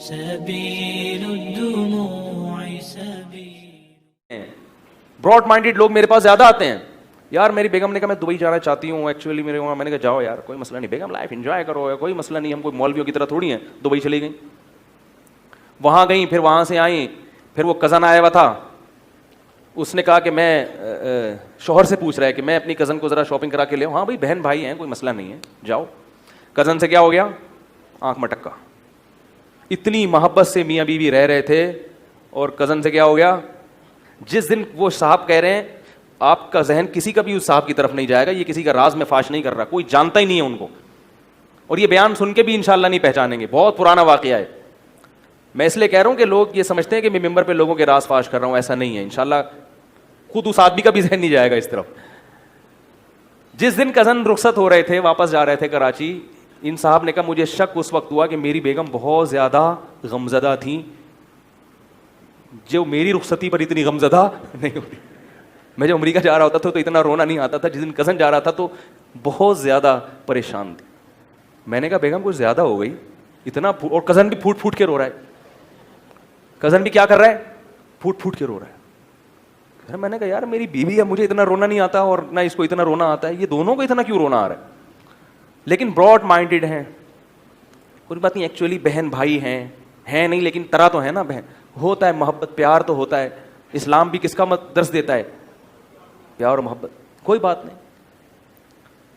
سبيل الدموع سبيل. Broad minded لوگ میرے پاس زیادہ آتے ہیں. یار میری بیگم نے کہا میں دبئی جانا چاہتی ہوں ایکچولی میرے وہاں. میں نے کہا جاؤ یار کوئی مسئلہ نہیں بیگم, لائف انجوائے کرو, کوئی مسئلہ نہیں, ہم کوئی مولویوں کی طرح تھوڑی ہیں. دبئی چلی گئیں, وہاں گئیں, پھر وہاں سے آئیں, پھر وہ کزن آیا ہوا تھا, اس نے کہا کہ میں شوہر سے پوچھ رہا ہے کہ میں اپنی کزن کو ذرا شاپنگ کرا کے لے. ہاں بھائی بہن بھائی ہیں کوئی مسئلہ نہیں ہے جاؤ. کزن سے کیا ہو گیا, آنکھ مٹکا. اتنی محبت سے میاں بیوی رہ رہے تھے اور کزن سے کیا ہو گیا. جس دن وہ صاحب کہہ رہے ہیں آپ کا ذہن کسی کا بھی اس صاحب کی طرف نہیں جائے گا, یہ کسی کا راز میں فاش نہیں کر رہا, کوئی جانتا ہی نہیں ہے ان کو, اور یہ بیان سن کے بھی انشاءاللہ نہیں پہچانیں گے. بہت پرانا واقعہ ہے. میں اس لیے کہہ رہا ہوں کہ لوگ یہ سمجھتے ہیں کہ میں ممبر پہ لوگوں کے راز فاش کر رہا ہوں, ایسا نہیں ہے. انشاءاللہ خود اس آدمی کا بھی ذہن نہیں جائے گا اس طرف. جس دن کزن رخصت ہو رہے تھے, واپس جا رہے تھے کراچی, ان صاحب نے کہا مجھے شک اس وقت ہوا کہ میری بیگم بہت زیادہ غمزدہ تھیں, جو میری رخصتی پر اتنی غمزدہ نہیں ہوتی. میں جب امریکہ جا رہا ہوتا تھا تو اتنا رونا نہیں آتا تھا, جس دن کزن جا رہا تھا تو بہت زیادہ پریشان تھی. میں نے کہا بیگم کچھ زیادہ ہو گئی اتنا, اور کزن بھی پھوٹ پھوٹ کے رو رہا ہے. کزن بھی کیا کر رہا ہے, پھوٹ پھوٹ کے رو رہا ہے. میں نے کہا یار میری بیوی ہے, مجھے اتنا رونا نہیں آتا اور نہ اس کو اتنا رونا آتا ہے, یہ دونوں کو اتنا کیوں رونا آ رہا ہے. لیکن براڈ مائنڈیڈ ہیں, کوئی بات نہیں, ایکچولی بہن بھائی ہیں نہیں, لیکن طرح تو ہے نا بہن, ہوتا ہے محبت پیار تو ہوتا ہے. اسلام بھی کس کا درس دیتا ہے, پیار اور محبت. کوئی بات نہیں.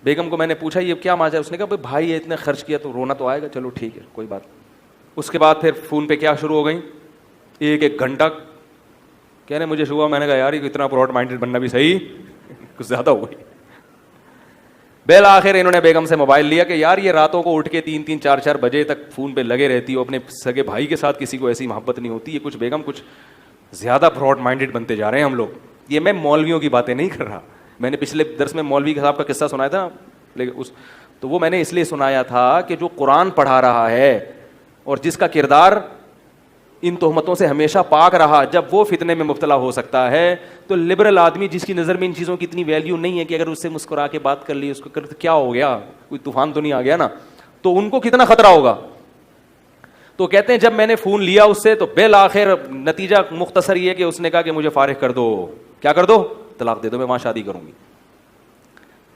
بیگم کو میں نے پوچھا یہ کیا ماجرا ہے, اس نے کہا بھائی اتنے خرچ کیا تو رونا تو آئے گا, چلو ٹھیک ہے کوئی بات. اس کے بعد پھر فون پہ کیا شروع ہو گئی, ایک گھنٹہ کہنے مجھے شروع. میں نے کہا یار یہ اتنا براڈ مائنڈیڈ بننا بھی صحیح کچھ زیادہ ہو گئی. بالآخر انہوں نے بیگم سے موبائل لیا کہ یار یہ راتوں کو اٹھ کے 3-3 4-4 بجے تک فون پہ لگے رہتی ہو, اپنے سگے بھائی کے ساتھ کسی کو ایسی محبت نہیں ہوتی. یہ کچھ بیگم کچھ زیادہ براڈ مائنڈیڈ بنتے جا رہے ہیں ہم لوگ. یہ میں مولویوں کی باتیں نہیں کر رہا. میں نے پچھلے درس میں مولوی صاحب کا قصہ سنایا تھا, لیکن تو وہ میں نے اس لیے سنایا تھا کہ جو قرآن پڑھا رہا ہے اور جس کا کردار ان تہمتوں سے ہمیشہ پاک رہا, جب وہ فتنے میں مبتلا ہو سکتا ہے تو لبرل آدمی جس کی نظر میں ان چیزوں کی اتنی ویلیو نہیں ہے کہ اگر اس سے مسکرا کے بات کر لی, اس کو کر کیا ہو گیا, کوئی طوفان تو نہیں آ گیا نا, تو ان کو کتنا خطرہ ہوگا. تو کہتے ہیں جب میں نے فون لیا اس سے تو بالآخر نتیجہ مختصر یہ کہ اس نے کہا کہ مجھے فارغ کر دو. کیا کر دو, طلاق دے دو, میں وہاں شادی کروں گی.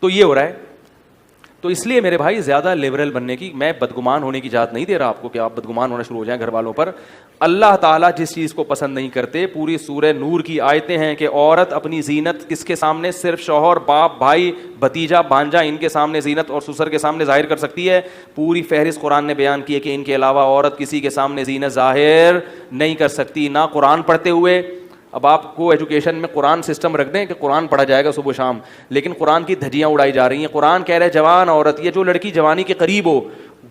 تو یہ ہو رہا ہے. تو اس لیے میرے بھائی زیادہ لیبرل بننے کی, میں بدگمان ہونے کی اجازت نہیں دے رہا آپ کو کہ آپ بدگمان ہونا شروع ہو جائیں گھر والوں پر. اللہ تعالیٰ جس چیز کو پسند نہیں کرتے, پوری سورہ نور کی آیتیں ہیں کہ عورت اپنی زینت کس کے سامنے, صرف شوہر, باپ, بھائی, بھتیجا, بھانجا, ان کے سامنے زینت اور سسر کے سامنے ظاہر کر سکتی ہے. پوری فہرست قرآن نے بیان کی ہے کہ ان کے علاوہ عورت کسی کے سامنے زینت ظاہر نہیں کر سکتی, نہ قرآن پڑھتے ہوئے. اب آپ کو ایجوکیشن میں قرآن سسٹم رکھ دیں کہ قرآن پڑھا جائے گا صبح شام, لیکن قرآن کی دھجیاں اڑائی جا رہی ہیں. قرآن کہہ رہے جوان عورت, یہ جو لڑکی جوانی کے قریب ہو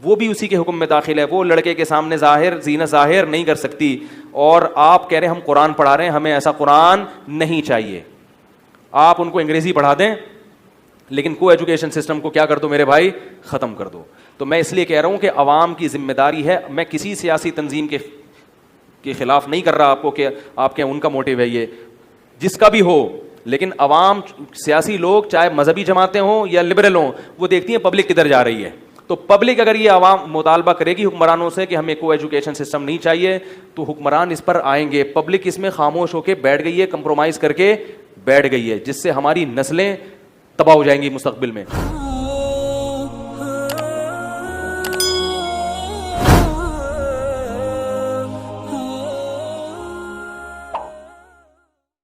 وہ بھی اسی کے حکم میں داخل ہے, وہ لڑکے کے سامنے زینت ظاہر نہیں کر سکتی. اور آپ کہہ رہے ہیں ہم قرآن پڑھا رہے ہیں, ہمیں ایسا قرآن نہیں چاہیے. آپ ان کو انگریزی پڑھا دیں لیکن کو ایجوکیشن سسٹم کو کیا کر دو میرے بھائی, ختم کر دو. تو میں اس لیے کہہ رہا ہوں کہ عوام کی ذمہ داری ہے. میں کسی سیاسی تنظیم کے خلاف نہیں کر رہا آپ کو کہ آپ کے ان کا موٹیو ہے یہ, جس کا بھی ہو, لیکن عوام, سیاسی لوگ چاہے مذہبی جماعتیں ہوں یا لبرل ہوں, وہ دیکھتی ہیں پبلک کدھر جا رہی ہے. تو پبلک اگر یہ عوام مطالبہ کرے گی حکمرانوں سے کہ ہمیں کو ایجوکیشن سسٹم نہیں چاہیے, تو حکمران اس پر آئیں گے. پبلک اس میں خاموش ہو کے بیٹھ گئی ہے, کمپرومائز کر کے بیٹھ گئی ہے, جس سے ہماری نسلیں تباہ ہو جائیں گی مستقبل میں.